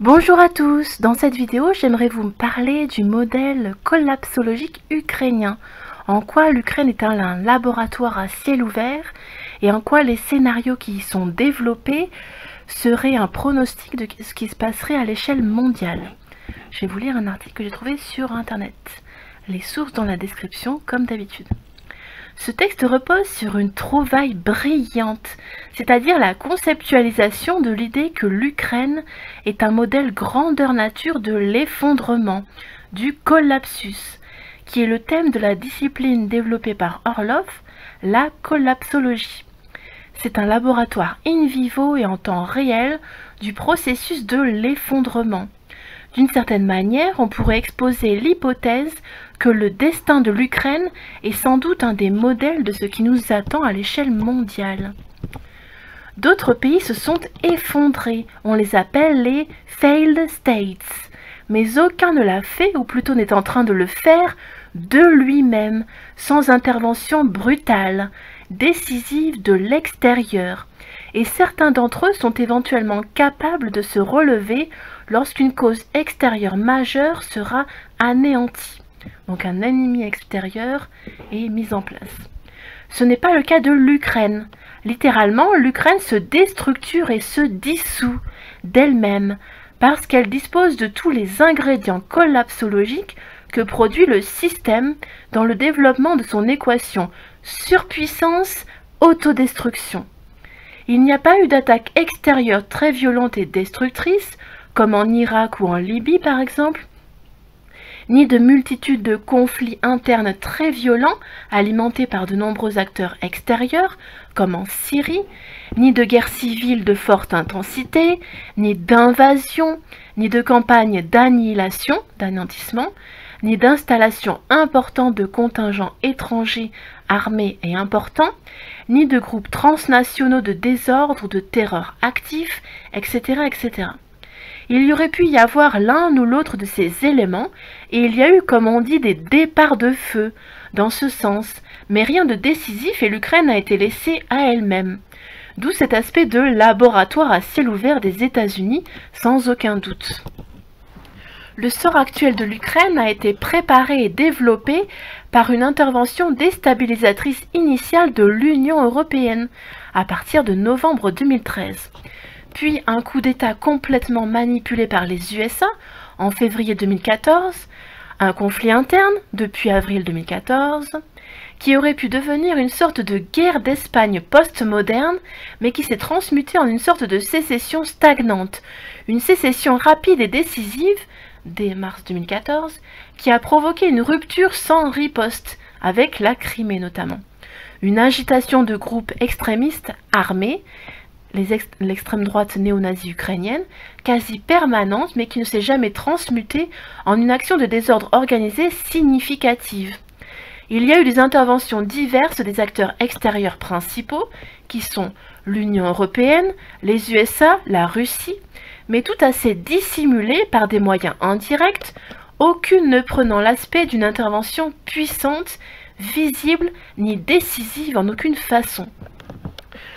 Bonjour à tous, dans cette vidéo j'aimerais vous parler du modèle collapsologique ukrainien, en quoi l'Ukraine est un laboratoire à ciel ouvert et en quoi les scénarios qui y sont développés seraient un pronostic de ce qui se passerait à l'échelle mondiale. Je vais vous lire un article que j'ai trouvé sur internet, les sources dans la description comme d'habitude. Ce texte repose sur une trouvaille brillante, c'est-à-dire la conceptualisation de l'idée que l'Ukraine est un modèle grandeur nature de l'effondrement, du collapsus, qui est le thème de la discipline développée par Orlov, la collapsologie. C'est un laboratoire in vivo et en temps réel du processus de l'effondrement. D'une certaine manière, on pourrait exposer l'hypothèse que le destin de l'Ukraine est sans doute un des modèles de ce qui nous attend à l'échelle mondiale. D'autres pays se sont effondrés, on les appelle les failed states, mais aucun ne l'a fait, ou plutôt n'est en train de le faire, de lui-même, sans intervention brutale, décisive de l'extérieur, et certains d'entre eux sont éventuellement capables de se relever lorsqu'une cause extérieure majeure sera anéantie. Donc un ennemi extérieur est mis en place. Ce n'est pas le cas de l'Ukraine. Littéralement, l'Ukraine se déstructure et se dissout d'elle-même parce qu'elle dispose de tous les ingrédients collapsologiques que produit le système dans le développement de son équation surpuissance-autodestruction. Il n'y a pas eu d'attaque extérieure très violente et destructrice, comme en Irak ou en Libye par exemple, ni de multitudes de conflits internes très violents alimentés par de nombreux acteurs extérieurs, comme en Syrie, ni de guerres civiles de forte intensité, ni d'invasion, ni de campagnes d'annihilation, d'anéantissement, ni d'installation importante de contingents étrangers armés et importants, ni de groupes transnationaux de désordre ou de terreur actifs, etc., etc. Il y aurait pu y avoir l'un ou l'autre de ces éléments, et il y a eu, comme on dit, des départs de feu dans ce sens, mais rien de décisif et l'Ukraine a été laissée à elle-même. D'où cet aspect de laboratoire à ciel ouvert des États-Unis, sans aucun doute. Le sort actuel de l'Ukraine a été préparé et développé par une intervention déstabilisatrice initiale de l'Union européenne, à partir de novembre 2013. Puis un coup d'État complètement manipulé par les USA en février 2014, un conflit interne depuis avril 2014, qui aurait pu devenir une sorte de guerre d'Espagne post-moderne, mais qui s'est transmutée en une sorte de sécession stagnante, une sécession rapide et décisive, dès mars 2014, qui a provoqué une rupture sans riposte, avec la Crimée notamment. Une agitation de groupes extrémistes armés, l'extrême droite néo-nazie ukrainienne, quasi permanente, mais qui ne s'est jamais transmutée en une action de désordre organisé significative. Il y a eu des interventions diverses des acteurs extérieurs principaux, qui sont l'Union européenne, les USA, la Russie, mais tout assez dissimulées par des moyens indirects, aucune ne prenant l'aspect d'une intervention puissante, visible, ni décisive en aucune façon.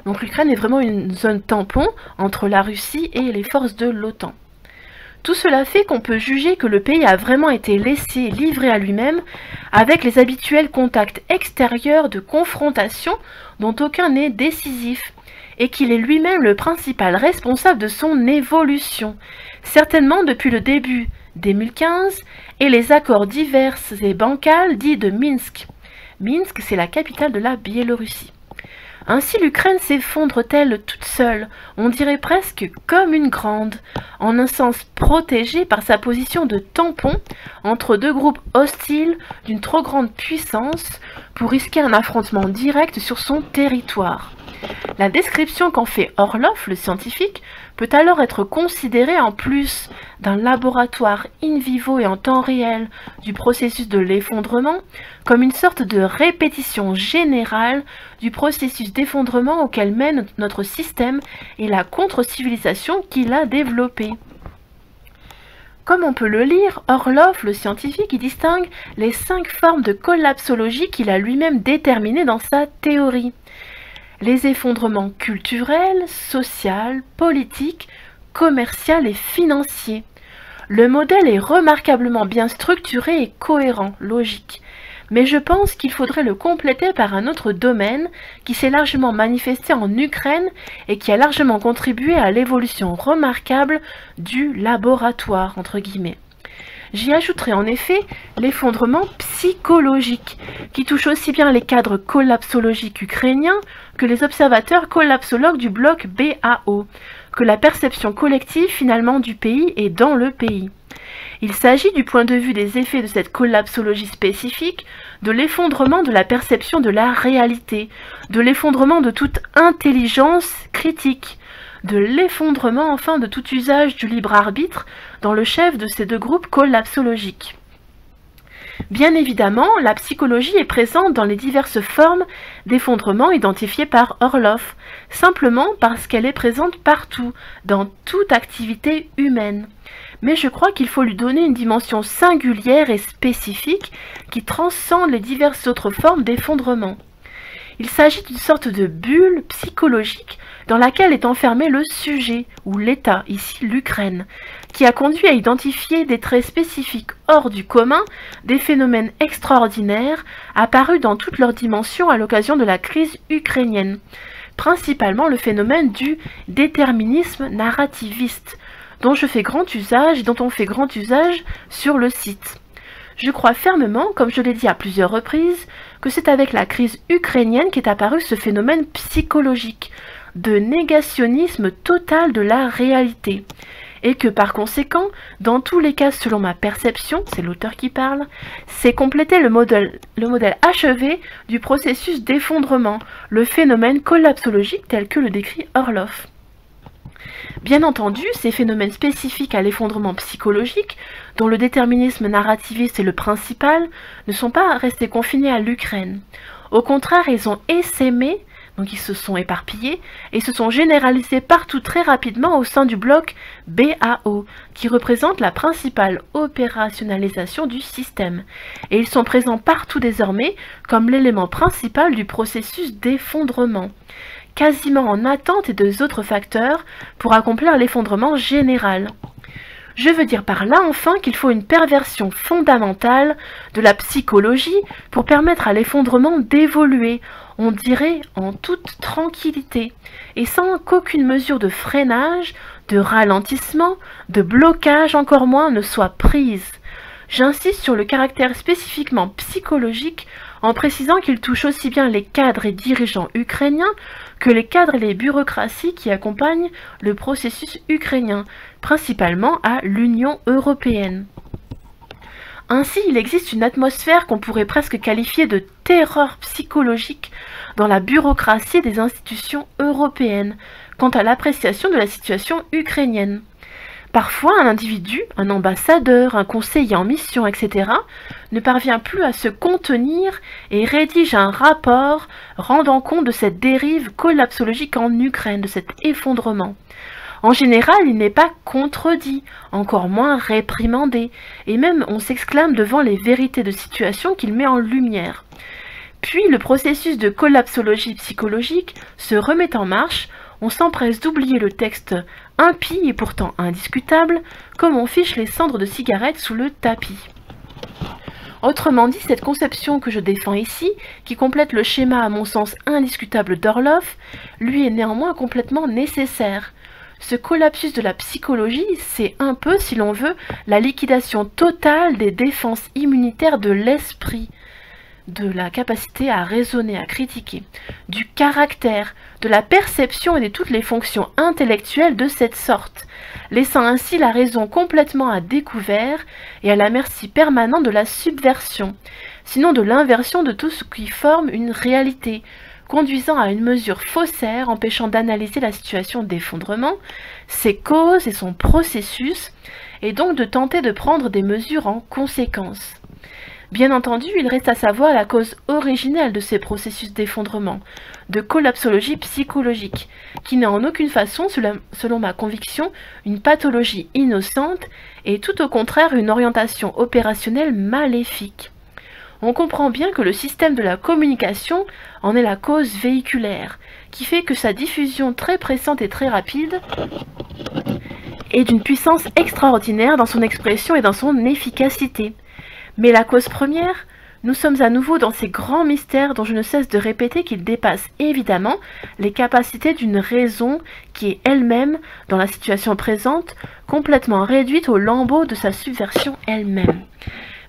Donc l'Ukraine est vraiment une zone tampon entre la Russie et les forces de l'OTAN. Tout cela fait qu'on peut juger que le pays a vraiment été laissé livré à lui-même avec les habituels contacts extérieurs de confrontation dont aucun n'est décisif et qu'il est lui-même le principal responsable de son évolution, certainement depuis le début 2015 et les accords divers et bancals dits de Minsk. Minsk, c'est la capitale de la Biélorussie. Ainsi l'Ukraine s'effondre-t-elle toute seule, on dirait presque comme une grande, en un sens protégée par sa position de tampon entre deux groupes hostiles d'une trop grande puissance pour risquer un affrontement direct sur son territoire. La description qu'en fait Orlov, le scientifique, peut alors être considérée en plus d'un laboratoire in vivo et en temps réel du processus de l'effondrement comme une sorte de répétition générale du processus d'effondrement auquel mène notre système et la contre-civilisation qu'il a développée. Comme on peut le lire, Orlov, le scientifique, y distingue les 5 formes de collapsologie qu'il a lui-même déterminées dans sa théorie. Les effondrements culturels, sociaux, politiques, commercial et financier. Le modèle est remarquablement bien structuré et cohérent, logique. Mais je pense qu'il faudrait le compléter par un autre domaine qui s'est largement manifesté en Ukraine et qui a largement contribué à l'évolution remarquable du laboratoire, entre guillemets. J'y ajouterai en effet l'effondrement psychologique, qui touche aussi bien les cadres collapsologiques ukrainiens que les observateurs collapsologues du bloc BAO, que la perception collective finalement du pays et dans le pays. Il s'agit du point de vue des effets de cette collapsologie spécifique, de l'effondrement de la perception de la réalité, de l'effondrement de toute intelligence critique, de l'effondrement enfin de tout usage du libre arbitre dans le chef de ces deux groupes collapsologiques. Bien évidemment, la psychologie est présente dans les diverses formes d'effondrement identifiées par Orloff, simplement parce qu'elle est présente partout, dans toute activité humaine. Mais je crois qu'il faut lui donner une dimension singulière et spécifique qui transcende les diverses autres formes d'effondrement. Il s'agit d'une sorte de bulle psychologique dans laquelle est enfermé le sujet, ou l'État, ici l'Ukraine, qui a conduit à identifier des traits spécifiques hors du commun, des phénomènes extraordinaires apparus dans toutes leurs dimensions à l'occasion de la crise ukrainienne, principalement le phénomène du déterminisme narrativiste, dont je fais grand usage et dont on fait grand usage sur le site. Je crois fermement, comme je l'ai dit à plusieurs reprises, que c'est avec la crise ukrainienne qu'est apparu ce phénomène psychologique de négationnisme total de la réalité, et que par conséquent, dans tous les cas selon ma perception, c'est l'auteur qui parle, c'est compléter le modèle achevé du processus d'effondrement, le phénomène collapsologique tel que le décrit Orloff. Bien entendu, ces phénomènes spécifiques à l'effondrement psychologique, dont le déterminisme narrativiste est le principal, ne sont pas restés confinés à l'Ukraine. Au contraire, ils ont essaimé, donc ils se sont éparpillés, et se sont généralisés partout très rapidement au sein du bloc BAO, qui représente la principale opérationnalisation du système. Et ils sont présents partout désormais comme l'élément principal du processus d'effondrement, quasiment en attente des autres facteurs pour accomplir l'effondrement général. Je veux dire par là enfin qu'il faut une perversion fondamentale de la psychologie pour permettre à l'effondrement d'évoluer, on dirait en toute tranquillité, et sans qu'aucune mesure de freinage, de ralentissement, de blocage encore moins ne soit prise. J'insiste sur le caractère spécifiquement psychologique en précisant qu'il touche aussi bien les cadres et dirigeants ukrainiens que les cadres et les bureaucraties qui accompagnent le processus ukrainien, principalement à l'Union européenne. Ainsi, il existe une atmosphère qu'on pourrait presque qualifier de terreur psychologique dans la bureaucratie des institutions européennes quant à l'appréciation de la situation ukrainienne. Parfois, un individu, un ambassadeur, un conseiller en mission, etc., ne parvient plus à se contenir et rédige un rapport rendant compte de cette dérive collapsologique en Ukraine, de cet effondrement. En général, il n'est pas contredit, encore moins réprimandé, et même on s'exclame devant les vérités de situation qu'il met en lumière. Puis le processus de collapsologie psychologique se remet en marche, on s'empresse d'oublier le texte impie et pourtant indiscutable, comme on fiche les cendres de cigarettes sous le tapis. Autrement dit, cette conception que je défends ici, qui complète le schéma à mon sens indiscutable d'Orloff, lui est néanmoins complètement nécessaire. Ce collapsus de la psychologie, c'est un peu, si l'on veut, la liquidation totale des défenses immunitaires de l'esprit, de la capacité à raisonner, à critiquer, du caractère, de la perception et de toutes les fonctions intellectuelles de cette sorte, laissant ainsi la raison complètement à découvert et à la merci permanente de la subversion, sinon de l'inversion de tout ce qui forme une réalité, conduisant à une mesure faussaire empêchant d'analyser la situation d'effondrement, ses causes et son processus, et donc de tenter de prendre des mesures en conséquence. Bien entendu, il reste à savoir la cause originelle de ces processus d'effondrement, de collapsologie psychologique, qui n'est en aucune façon, selon ma conviction, une pathologie innocente et tout au contraire une orientation opérationnelle maléfique. On comprend bien que le système de la communication en est la cause véhiculaire, qui fait que sa diffusion très pressante et très rapide et d'une puissance extraordinaire dans son expression et dans son efficacité. Mais la cause première, nous sommes à nouveau dans ces grands mystères dont je ne cesse de répéter qu'ils dépassent évidemment les capacités d'une raison qui est elle-même, dans la situation présente, complètement réduite au lambeau de sa subversion elle-même.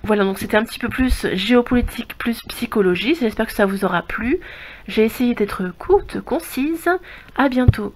Voilà, donc c'était un petit peu plus géopolitique, plus psychologie. J'espère que ça vous aura plu. J'ai essayé d'être courte, concise. À bientôt.